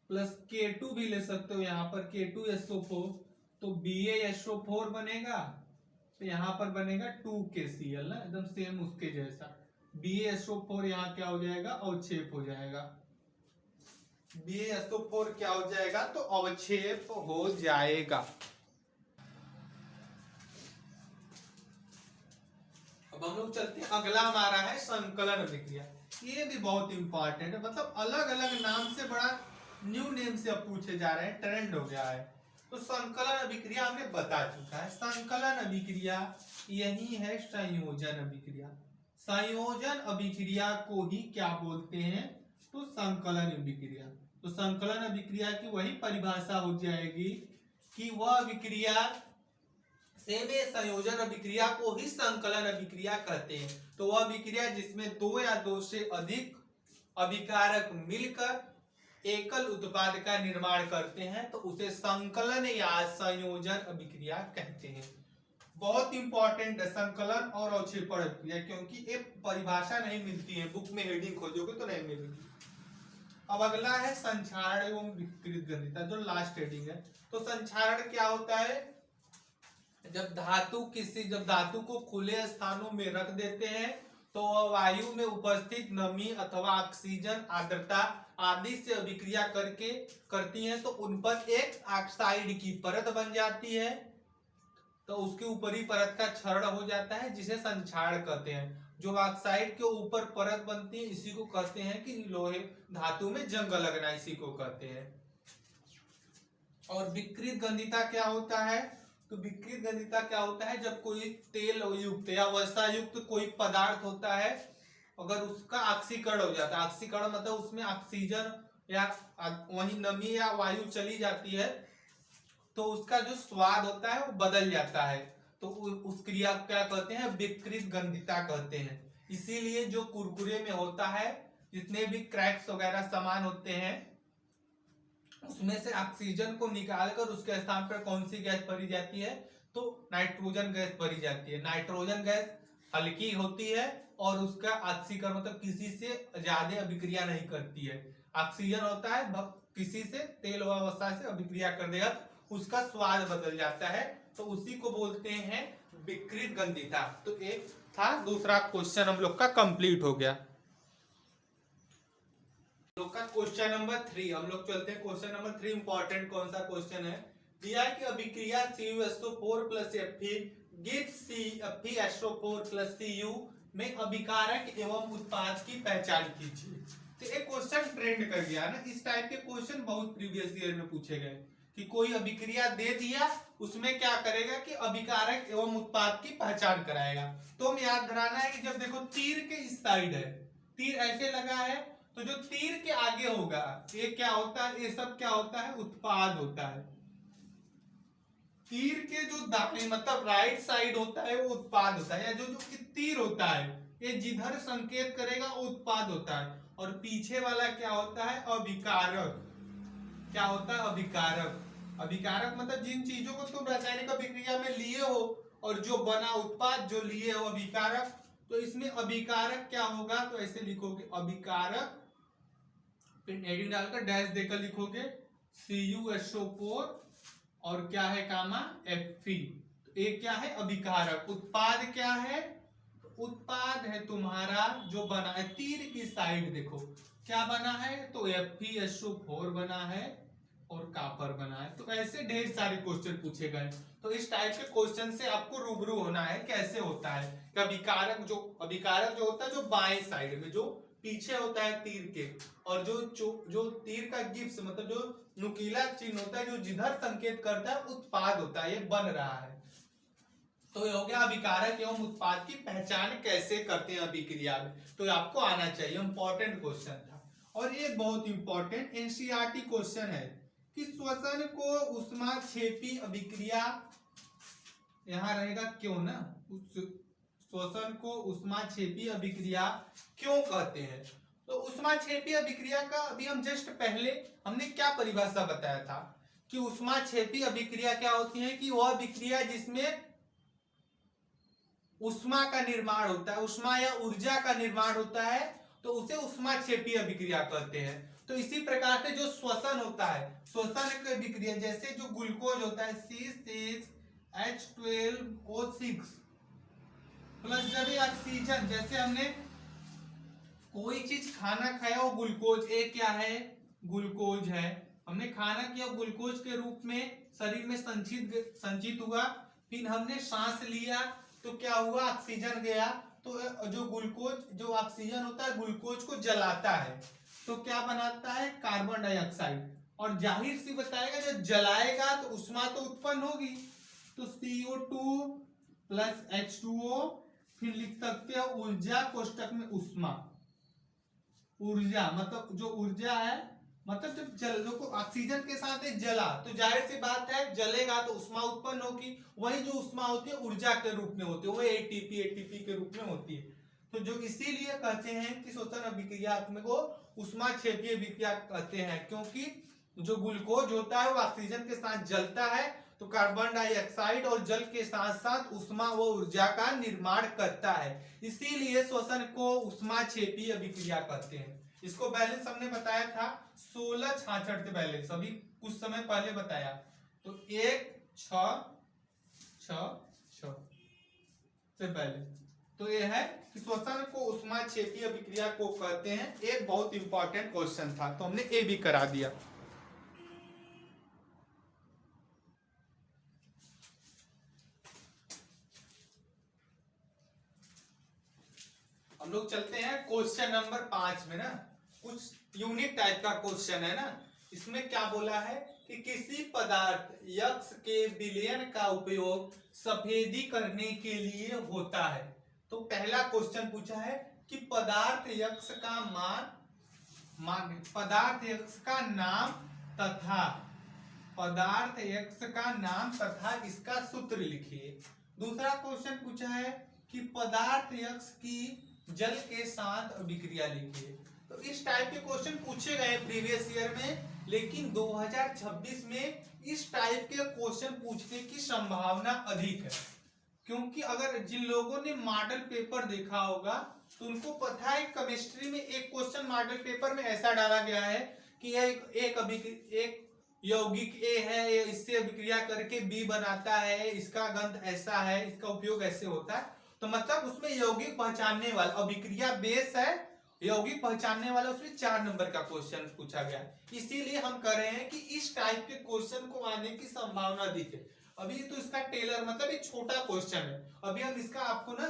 प्लस K2 भी ले सकते हो, यहाँ पर K2SO4, तो BaSO4 बनेगा, तो यहाँ पर बनेगा 2KCl ना, एकदम सेम उसके जैसा। BaSO4 यहाँ क्या हो जाएगा? अवक्षेप हो जाएगा। BaSO4 क्या हो जाएगा? तो अवक्षेप हो जाएगा। अब हम लोग चलते हैं, अगला हमारा है संकलन अभिक्रिया। ये भी बहुत इंपॉर्टेंट है, मतलब अलग अलग नाम से बड़ा न्यू नेम से अब पूछे जा रहे हैं, ट्रेंड हो गया है। तो संकलन अभिक्रिया हमने बता चुका है। संकलन अभिक्रिया यही है संयोजन अभिक्रिया। संयोजन अभिक्रिया को ही क्या बोलते हैं? तो संकलन अभिक्रिया। तो संकलन अभिक्रिया की वही परिभाषा हो जाएगी कि वह अभिक्रिया सेमे संयोजन अभिक्रिया को ही संकलन अभिक्रिया कहते हैं। तो वह अभिक्रिया जिसमें दो या दो से अधिक अभिकारक मिलकर एकल उत्पाद का निर्माण करते हैं, तो उसे संकलन या संयोजन अभिक्रिया कहते हैं। बहुत इंपॉर्टेंट है संकलन और अवक्षेपण अभिक्रिया, क्योंकि ये परिभाषा नहीं मिलती है, बुक में हेडिंग खोजोगे तो नहीं मिलेगी। अब अगला है संक्षारण एवं विकृत गंधिता, जो लास्ट हेडिंग है। तो संक्षारण क्या होता है? जब धातु को खुले स्थानों में रख देते हैं, तो वायु में उपस्थित नमी अथवा ऑक्सीजन, आर्द्रता आदि से अभिक्रिया करती हैं, तो उन पर एक ऑक्साइड की परत बन जाती है, तो उसके ऊपरी परत का क्षरण हो जाता है, जिसे संक्षारण कहते हैं। जो ऑक्साइड के ऊपर परत बनती है, इसी को कहते हैं कि लोहे धातु में जंग लगना, इसी को कहते हैं। और विकृत गंधिता क्या होता है? तो विकृत गंधिता क्या होता है? जब कोई तेल युक्त या वसा युक्त कोई पदार्थ होता है, अगर उसका ऑक्सीकरण हो जाता है, ऑक्सीकरण मतलब उसमें ऑक्सीजन या वही नमी या वायु चली जाती है, तो उसका जो स्वाद होता है वो बदल जाता है, तो उस क्रिया को क्या कहते हैं? विकृत गंधिता कहते हैं। इसीलिए जो कुरकुरे में होता है, जितने भी क्रैक्स वगैरह सामान होते हैं, उसमें से ऑक्सीजन को निकालकर उसके स्थान पर कौन सी गैस भरी जाती है? तो नाइट्रोजन गैस भरी जाती है। नाइट्रोजन गैस हल्की होती है और उसका ऑक्सीकरण मतलब किसी से ज्यादा अभिक्रिया नहीं करती है। ऑक्सीजन होता है, किसी से तेल व वसा से अभिक्रिया कर देगा, उसका स्वाद बदल जाता है, तो उसी को बोलते हैं विकृत गंधिता। तो एक था, दूसरा क्वेश्चन हम लोग का कंप्लीट हो गया। लोग का क्वेश्चन नंबर 3, हम लोग चलते हैं क्वेश्चन नंबर 3। इंपॉर्टेंट कौन सा क्वेश्चन है? दिया है कि अभिक्रिया CuSO4 plus Fe gives FeSO4 plus Cu में अभिकारक एवं उत्पाद की पहचान कीजिए। तो एक क्वेश्चन ट्रेंड कर गया ना, इस टाइप के क्वेश्चन बहुत प्रीवियस ईयर में पूछे गए कि कोई अभिक्रिया दे दिया, उसमें क्या करेगा कि अभिकारक एवं उत्पाद की पहचान कराएगा। तो हम याद कराना है कि जब देखो तीर के इस साइड है, तीर ऐसे लगा है, तो जो तीर के आगे होगा ये क्या होता है, ये सब क्या होता है, उत्पाद होता है। तीर के जो दाहिने मतलब राइट साइड होता है वो उत्पाद होता है, या जो जो तीर होता है ये जिधर संकेत करेगा वो उत्पाद होता है, और पीछे वाला क्या होता है, अभिकारक। क्या होता है, अभिकारक। अभिकारक मतलब जिन चीजों को तुम रासायनिक अभिक्रिया में लिए हो और जो बना उत्पाद जो लिए हो अभिकारक, तो इसमें अभिकारक क्या होगा, तो ऐसे लिखोगे अभिकारक, फिर हेडिंग डालकर डैश देकर लिखोगे CuSO4 और क्या है कामा Fe। तो ये क्या है, अभिकारक। उत्पाद क्या है, उत्पाद है तुम्हारा जो बना है तीर की साइड, देखो क्या बना है, तो FeSO4 बना है और कापर बना है। तो ऐसे ढेर सारे क्वेश्चन पूछे गए। तो इस टाइप के क्वेश्चन से आपको रूबरू होना है कैसे होता है कि अभिकारक जो होता है जो बाएं साइड में जो पीछे होता है तीर के, और जो तीर का गिब्स मतलब जो नुकीला चिन्ह होता है जो जिधर संकेत करता है उत्पाद होता है, ये बन रहा है। तो ये हो गया अभिकारक एवं उत्पाद की पहचान कैसे करते हैं अभिक्रिया में, तो आपको आना चाहिए, इंपॉर्टेंट क्वेश्चन था। और ये बहुत इंपॉर्टेंट एनसीईआरटी क्वेश्चन है कि श्वसन को ऊष्माक्षेपी अभिक्रिया, यहां रहेगा क्यों ना, श्वसन को ऊष्माक्षेपी अभिक्रिया क्यों कहते हैं। तो ऊष्माक्षेपी अभिक्रिया का अभी हम जस्ट पहले हमने क्या परिभाषा बताया था कि ऊष्माक्षेपी अभिक्रिया क्या होती है, कि वह अभिक्रिया जिसमें ऊष्मा का निर्माण होता है, ऊष्मा या ऊर्जा का निर्माण होता है, तो उसे ऊष्माक्षेपी अभिक्रिया कहते हैं। तो इसी प्रकार से जो श्वसन होता है, श्वसन की अभिक्रिया जैसे जो ग्लूकोज होता है C6H12O6 प्लस जब ये ऑक्सीजन, जैसे हमने कोई चीज खाना खाया वो ग्लूकोज, ये क्या है, ग्लूकोज है, हमने खाना किया ग्लूकोज के रूप में शरीर में संचित हुआ, फिर हमने सांस लिया तो क्या हुआ, ऑक्सीजन गया, तो जो ग्लूकोज जो ऑक्सीजन होता है ग्लूकोज को जलाता है, तो क्या बनाता है, कार्बन डाइऑक्साइड, और जाहिर सी बताएगा जब जलाएगा तो ऊष्मा तो उत्पन्न होगी, तो CO2 प्लस H2O, फिर लिख सकते हो ऊर्जा कोष्टक में ऊष्मा, ऊर्जा मतलब जो ऊर्जा है, मतलब जब जल को ऑक्सीजन के साथ जला तो जाहिर सी बात है जलेगा तो ऊष्मा उत्पन्न होगी, वही जो ऊष्मा होती है ऊर्जा के रूप में होती है, वो एटीपी के रूप में होती है। तो जो इसीलिए कहते हैं कि श्वसन अभिक्रिया को ऊष्माक्षेपीय अभिक्रिया कहते हैं, क्योंकि जो ग्लूकोज होता है वो ऑक्सीजन के साथ जलता है, तो कार्बन डाइऑक्साइड और जल के साथ साथ ऊष्मा व ऊर्जा का निर्माण करता है, इसीलिए श्वसन को ऊष्माक्षेपीय अभिक्रिया कहते हैं। इसको बैलेंस हमने बताया था 1666 से बैलेंस, अभी कुछ समय पहले बताया, तो 1-6-6-6 से बैलेंस। तो ये है कि श्वसन को ऊष्माक्षेपीय अभिक्रिया को कहते हैं, एक बहुत इंपॉर्टेंट क्वेश्चन था, तो हमने ये भी करा दिया। हम लोग चलते हैं क्वेश्चन नंबर 5 में ना, कुछ यूनिक टाइप का क्वेश्चन है ना। इसमें क्या बोला है कि किसी पदार्थ यक्ष के विलयन का उपयोग सफेदी करने के लिए होता है। तो पहला क्वेश्चन पूछा है कि पदार्थ यक्ष का नाम तथा इसका सूत्र लिखिए। दूसरा क्वेश्चन पूछा है कि पदार्थ यक्ष की जल के साथ अभिक्रिया लिखिए। तो इस टाइप के क्वेश्चन पूछे गए प्रीवियस ईयर में, लेकिन 2026 में इस टाइप के क्वेश्चन पूछने की संभावना अधिक है, क्योंकि अगर जिन लोगों ने मॉडल पेपर देखा होगा तो उनको पता है केमिस्ट्री में एक क्वेश्चन मॉडल पेपर में ऐसा डाला गया है कि एक यौगिक ए है, इससे अभिक्रिया करके बी बनाता है, इसका गंध ऐसा है, इसका उपयोग ऐसे होता है। तो मतलब उसमें यौगिक पहचानने वाला, अभिक्रिया बेस है, यौगिक पहचानने वाला, उसमें 4 नंबर का क्वेश्चन पूछा गया। इसीलिए हम कह रहे हैं कि इस टाइप के क्वेश्चन को आने की संभावना अधिक है। अभी तो इसका टेलर मतलब एक छोटा क्वेश्चन है, अभी हम इसका आपको ना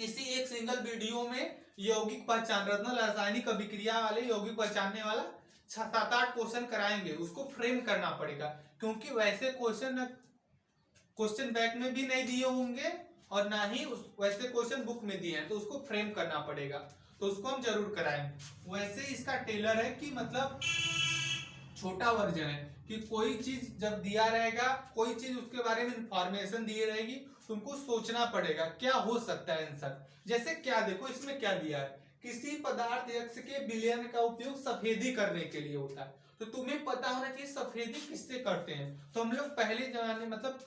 किसी एक सिंगल वीडियो में यौगिक पहचान रत्न रासायनिक अभिक्रिया वाले यौगिक पहचानने वाला 7-8 क्वेश्चन कराएंगे, उसको फ्रेम करना पड़ेगा, क्योंकि वैसे क्वेश्चन बैक में भी नहीं दिए होंगे और ना ही वैसे क्वेश्चन बुक में दिए हैं, तो उसको फ्रेम करना पड़ेगा, तो उसको हम जरूर कराएंगे। वैसे इसका टेलर है कि मतलब छोटा वर्जन है कि कोई चीज जब दिया रहेगा, कोई चीज उसके बारे में इंफॉर्मेशन दी रहेगी, तुमको सोचना पड़ेगा क्या हो सकता है आंसर। जैसे क्या देखो इसमें क्या दिया है, किसी पदार्थ X के विलयन का उपयोग सफेदी करने के लिए होता है, तो तुम्हें पता होना चाहिए सफेदी किससे करते हैं। तो हम लोग पहले जमाने मतलब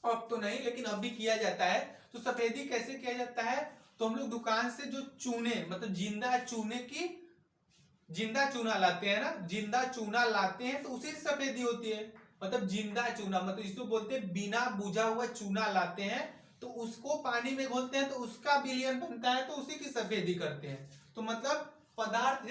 अब तो नहीं लेकिन अब भी किया जाता है। तो सफेदी कैसे किया जाता है, तो हम लोग दुकान से जो चूने मतलब जिंदा चूना लाते हैं ना, जिंदा चूना लाते हैं तो उसी से सफेदी होती है। मतलब जिंदा चूना मतलब इसको बोलते हैं बिना बुझा हुआ चूना लाते हैं, तो उसको पानी में घोलते हैं तो उसका विलयन बनता है, तो उसी की सफेदी करते हैं। तो मतलब पदार्थ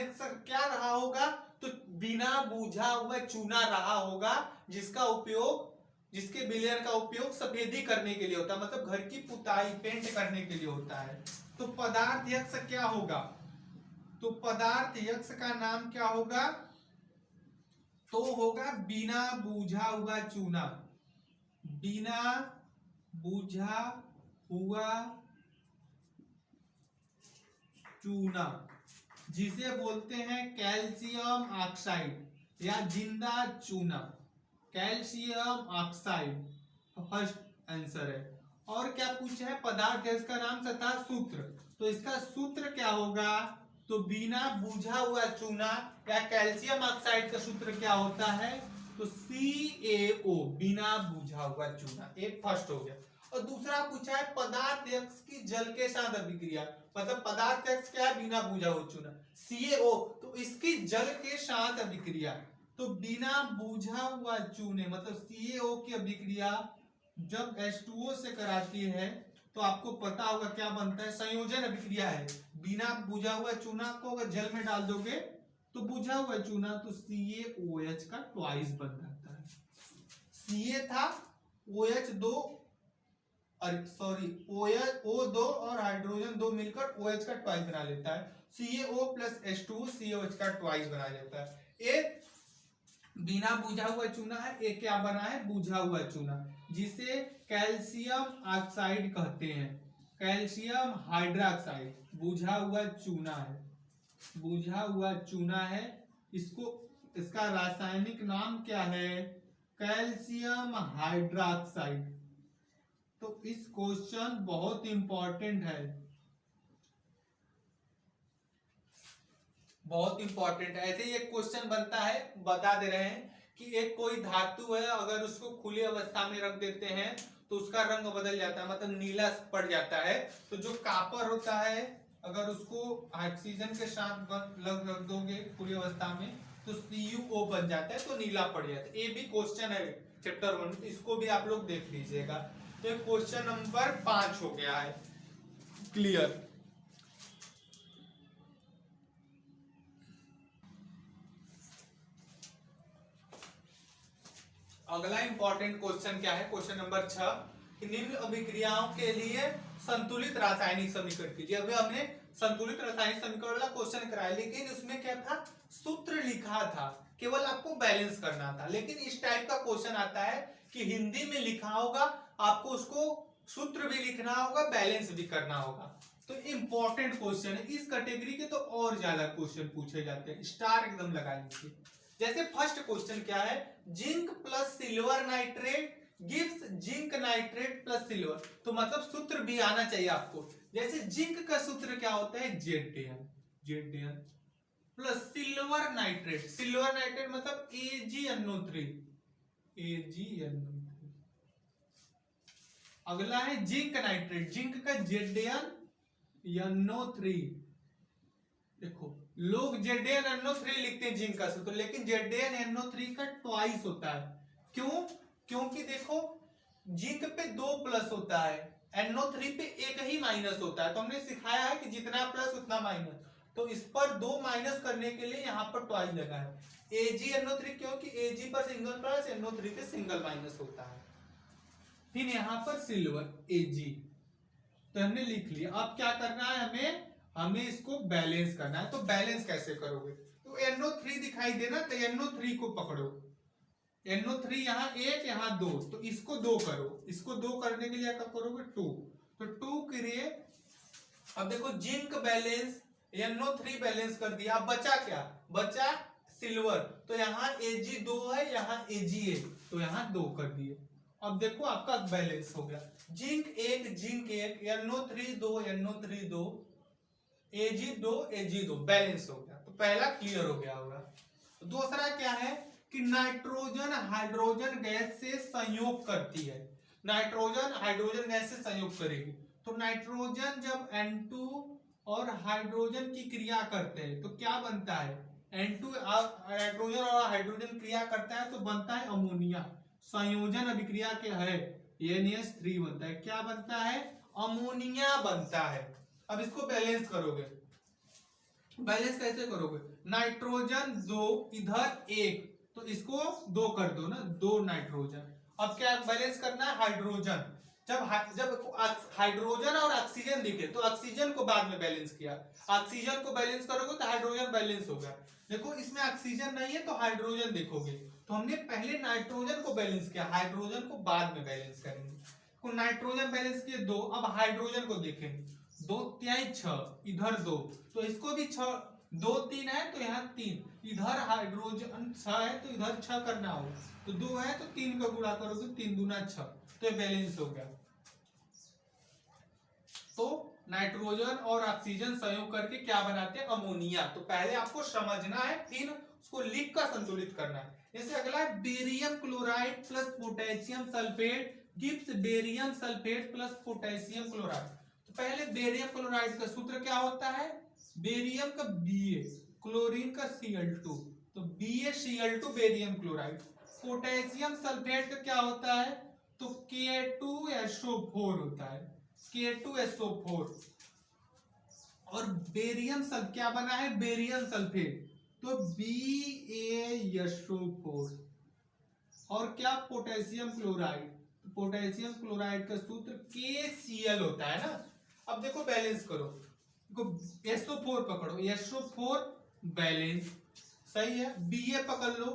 क्या रहा होगा, तो बिना बुझा हुआ चूना रहा होगा, जिसके विलयन का उपयोग सफेदी करने के लिए होता है, मतलब घर की पुताई पेंट करने के लिए होता है। तो पदार्थ यक्ष क्या होगा, तो पदार्थ यक्ष का नाम क्या होगा, तो होगा बिना बुझा हुआ चूना, बिना बुझा हुआ चूना, जिसे बोलते हैं कैल्शियम ऑक्साइड या जिंदा चूना, कैल्शियम ऑक्साइड फर्स्ट आंसर है। और क्या पूछा है, पदार्थ है इसका नाम तथा सूत्र, तो इसका सूत्र क्या होगा, तो बिना बुझा हुआ चूना या कैल्शियम ऑक्साइड का सूत्र क्या होता है, तो CaO बिना बुझा हुआ चूना, एक फर्स्ट हो गया। और दूसरा पूछा है पदार्थ X की जल के साथ अभिक्रिया, मतलब पदार्थ X क्या है, बिना बुझा हुआ चूना CaO, तो इसकी जल के साथ अभिक्रिया, तो बिना बुझा हुआ चूने मतलब CaO की अभिक्रिया जब H2O से कराती है तो आपको पता होगा क्या बनता है, संयोजन अभिक्रिया है। बिना बुझा हुआ चूना को अगर जल में डाल दोगे तो बुझा हुआ चूना, तो CaOH का ट्वाइस बन जाता है। Ca था OH2 O2 और हाइड्रोजन 2 मिलकर OH का ट्वाइस बना लेता है, CaO प्लस H2O CaOH का ट्वाइस बना जाता है। एक बिना बुझा हुआ चूना है, एक क्या बना है, बुझा हुआ चूना, जिसे कैल्शियम ऑक्साइड कहते हैं, कैल्शियम हाइड्रोक्साइड, बुझा हुआ चूना है, बुझा हुआ चूना है। इसका रासायनिक नाम क्या है, कैल्शियम हाइड्रोक्साइड। तो इस क्वेश्चन बहुत इंपॉर्टेंट है, बहुत इंपॉर्टेंट है। ऐसे ही एक क्वेश्चन बनता है, बता दे रहे हैं कि एक कोई धातु है, अगर उसको खुली अवस्था में रख देते हैं तो उसका रंग बदल जाता है, मतलब नीला पड़ जाता है। तो जो कॉपर होता है, अगर उसको ऑक्सीजन के साथ रख दोगे खुली अवस्था में तो CuO बन जाता है, तो नीला पड़ जाता है। ये भी क्वेश्चन है चैप्टर 1, तो इसको भी आप लोग देख लीजिएगा। तो क्वेश्चन नंबर 5 हो गया है क्लियर। अगला इंपॉर्टेंट क्वेश्चन क्या है, क्वेश्चन नंबर 6, निम्न अभिक्रियाओं के लिए संतुलित रासायनिक समीकरण कीजिए। अभी हमने संतुलित रासायनिक समीकरण वाला क्वेश्चन कराया, लेकिन उसमें क्या था, सूत्र लिखा था, केवल आपको बैलेंस करना था। लेकिन इस टाइप का क्वेश्चन आता है कि हिंदी में लिखा होगा, आपको उसको सूत्र भी लिखना होगा, बैलेंस भी करना होगा। तो इंपॉर्टेंट क्वेश्चन है, इस कैटेगरी के तो और ज्यादा क्वेश्चन पूछे जाते हैं, स्टार एकदम लगा लीजिए। जैसे फर्स्ट क्वेश्चन क्या है, zinc plus silver nitrate gives zinc nitrate plus silver, तो मतलब सूत्र भी आना चाहिए आपको। जैसे जिंक का सूत्र क्या होता है, Zn प्लस सिल्वर नाइट्रेट मतलब AgNO3। अगला है जिंक नाइट्रेट, जिंक का ZnNO3। देखो लोग ZnNO3 लिखते हैं जिंक का सूत्र, लेकिन ZnNO3 का ट्वाइस होता है। क्यों, क्योंकि देखो जिंक पे 2 प्लस होता है, NO3 पे एक ही माइनस होता है। तो हमने सिखाया है कि जितना प्लस उतना माइनस, तो इस पर 2 माइनस करने के लिए यहाँ पर ट्वाइस लगा है AgNO3, क्योंकि Ag पर सिंगल प्लस NO3 पे सिंगल माइनस होता है। फिर यहाँ पर सिल्वर Ag, तो हमने लिख लिया। अब क्या करना है, हमें इसको बैलेंस करना है। तो बैलेंस कैसे करोगे, तो NO3 दिखाई देना, तो NO3 को पकड़ो, NO3 यहाँ 1 यहाँ 2, तो इसको 2 करो, इसको 2 करने के लिए क्या करोगे 2, तो 2 करिए। अब देखो जिंक बैलेंस, NO3 बैलेंस कर दिया। अब बचा क्या, बचा सिल्वर, तो यहाँ Ag2 है, यहाँ Ag1, तो यहाँ 2 कर दिए। अब देखो आपका बैलेंस हो गया, zinc 1 NO3 2 NO3 2 Ag2 Ag2 balance हो गया। तो पहला क्लियर हो गया होगा। दूसरा क्या है कि नाइट्रोजन हाइड्रोजन गैस से संयोग करती है, नाइट्रोजन हाइड्रोजन गैस से संयोग करेगी। तो नाइट्रोजन जब N2 और हाइड्रोजन की क्रिया करते हैं तो क्या बनता है, N2 नाइट्रोजन और हाइड्रोजन क्रिया करता है तो बनता है अमोनिया। संयोजन अभिक्रिया के है NH3 बनता है, क्या बनता है, अमोनिया बनता है। अब इसको बैलेंस करोगे, बैलेंस कैसे करोगे, नाइट्रोजन 2 इधर 1, तो इसको 2 कर दो ना, 2 नाइट्रोजन। अब क्या बैलेंस करना है, हाइड्रोजन, जब हाइड्रोजन और ऑक्सीजन दिखे तो ऑक्सीजन को बाद में बैलेंस किया, ऑक्सीजन को बैलेंस करोगे तो हाइड्रोजन बैलेंस होगा। देखो इसमें ऑक्सीजन नहीं है तो हाइड्रोजन देखोगे, तो हमने पहले नाइट्रोजन को बैलेंस किया, हाइड्रोजन को बाद में बैलेंस करेंगे। तो नाइट्रोजन बैलेंस किए 2, अब हाइड्रोजन को देखेंगे, 2 3 6 इधर 2, तो इसको भी 6, 2 3 है तो यहाँ 3, इधर हाइड्रोजन 6 है तो इधर 6 करना होगा, तो 2 है तो 3 का गुणा करोगे, 3 दूना 6, तो ये बैलेंस हो गया। तो नाइट्रोजन और ऑक्सीजन संयोग करके क्या बनाते हैं, अमोनिया। तो पहले आपको समझना है, फिर उसको लिख कर संतुलित करना है। जैसे अगला है barium chloride plus potassium sulphate gives barium sulphate plus potassium chloride. तो पहले बेरियम क्लोराइड का सूत्र क्या होता है, बेरियम का Ba, क्लोरीन का Cl2, तो BaCl2 barium chloride. Potassium sulphate का क्या होता है, तो K2SO4 होता है, K2SO4। और बेरियम सल्फेट क्या बना है, बेरियम सल्फेट, तो BaSO4। और क्या, पोटेशियम क्लोराइड, तो पोटेशियम क्लोराइड का सूत्र KCl होता है ना। अब देखो बैलेंस करो, देखो SO4 पकड़ो, SO4 बैलेंस सही है, Ba पकड़ लो,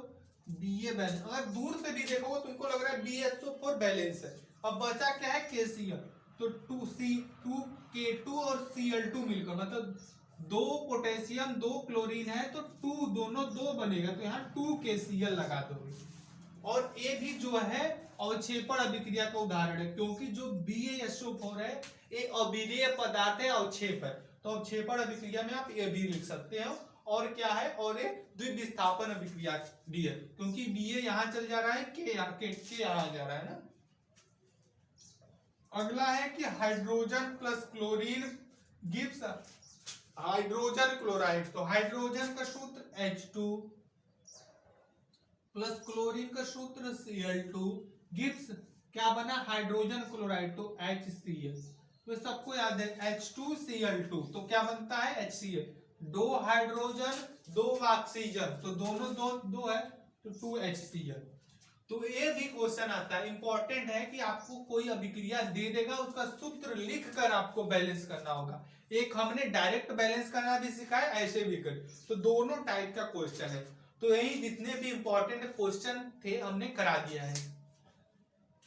Ba बैलेंस। अगर दूर से भी देखोगे तुमको लग रहा है BaSO4 बैलेंस है। अब बचा क्या है, KCl, तो 2K2 और Cl2 मिलकर, मतलब 2 पोटेशियम 2 क्लोरीन है तो 2 दोनों 2 बनेगा, तो यहाँ 2KCl लगा दोगे। और ये भी जो है अवक्षेपण अभिक्रिया का उदाहरण है, क्योंकि जो BaSO4 है ये अविरेय पदार्थ है, अवक्षेप है, तो अवक्षेपण अभिक्रिया में आप ये भी लिख सकते हो। और क्या है, और ये द्विविस्थापन अभिक्रिया भी है, क्योंकि Ba यहाँ चल जा रहा है, K यहाँ जा रहा है ना। अगला है कि hydrogen plus chlorine gives hydrogen chloride. तो हाइड्रोजन का सूत्र H2 प्लस क्लोरीन का सूत्र Cl2 गिव्स क्या बना, हाइड्रोजन क्लोराइड, तो HCl। तो सबको याद है H2Cl2, तो क्या बनता है HCl, 2 हाइड्रोजन 2 ऑक्सीजन, तो दोनों 2 है तो 2HCl। तो ये भी क्वेश्चन आता है, इंपॉर्टेंट है कि आपको कोई अभिक्रिया दे देगा, उसका सूत्र लिख कर आपको बैलेंस करना होगा। एक हमने डायरेक्ट बैलेंस करना भी सिखाया, ऐसे भी कर, तो दोनों टाइप का क्वेश्चन है। तो यही जितने भी इंपॉर्टेंट क्वेश्चन थे हमने करा दिया है।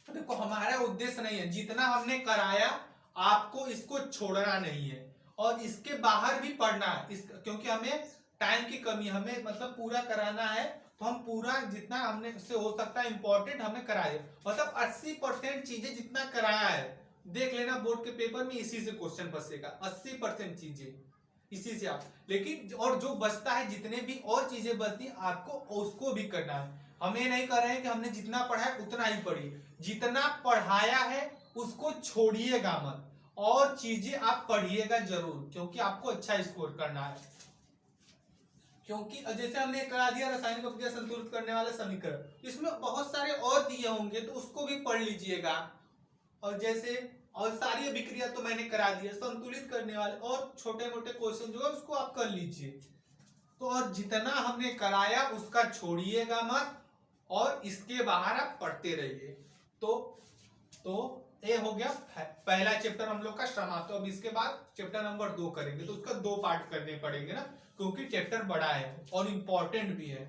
देखो हमारा उद्देश्य नहीं है, जितना हमने कराया आपको इसको छोड़ना नहीं है, और इसके बाहर भी पढ़ना है, क्योंकि हमें टाइम की कमी, हमें मतलब पूरा कराना है, तो हम पूरा जितना हमने से हो सकता है इंपॉर्टेंट हमने कराया, मतलब 80% चीजें जितना कराया है, देख लेना बोर्ड के पेपर में इसी से क्वेश्चन बचेगा, 80% चीजें इसी से आप, लेकिन और जो बचता है, जितने भी और चीजें बचती है आपको उसको भी करना है। हम ये नहीं कर रहे हैं कि हमने जितना पढ़ा है उतना ही पढ़िए, जितना पढ़ाया है उसको छोड़िएगा मत, और चीजें आप पढ़िएगा जरूर, क्योंकि आपको अच्छा स्कोर करना है। क्योंकि जैसे हमने करा दिया रासायनिक अभिक्रिया संतुलित करने वाला समीकरण, इसमें बहुत सारे और दिए होंगे तो उसको भी पढ़ लीजिएगा। और जैसे और सारी अभिक्रिया तो मैंने करा दिया, संतुलित करने वाले और छोटे मोटे क्वेश्चन जो है उसको आप कर लीजिए। तो और जितना हमने कराया उसका छोड़िएगा मत, और इसके बाहर आप पढ़ते रहिए। तो ये हो गया पहला चैप्टर हम लोग का समाप्त। तो अब इसके बाद चैप्टर नंबर 2 करेंगे, तो उसका 2 पार्ट करने पड़ेंगे ना, क्योंकि चैप्टर बड़ा है और इम्पोर्टेंट भी है।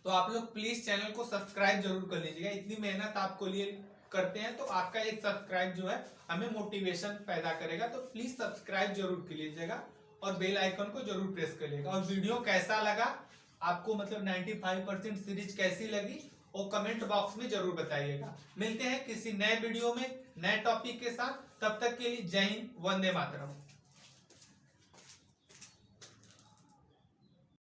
तो आप लोग प्लीज चैनल को सब्सक्राइब जरूर कर लीजिएगा, इतनी मेहनत आपको लिए करते हैं, तो आपका एक सब्सक्राइब जो है हमें मोटिवेशन पैदा करेगा। तो प्लीज सब्सक्राइब जरूर कर लीजिएगा और बेल आइकन को जरूर प्रेस करिएगा। और वीडियो कैसा लगा आपको, मतलब 95% सीरीज कैसी लगी, वो कमेंट बॉक्स में जरूर बताइएगा। मिलते हैं किसी नए वीडियो में नए टॉपिक के साथ, तब तक के लिए जय हिंद, वंदे मातरम।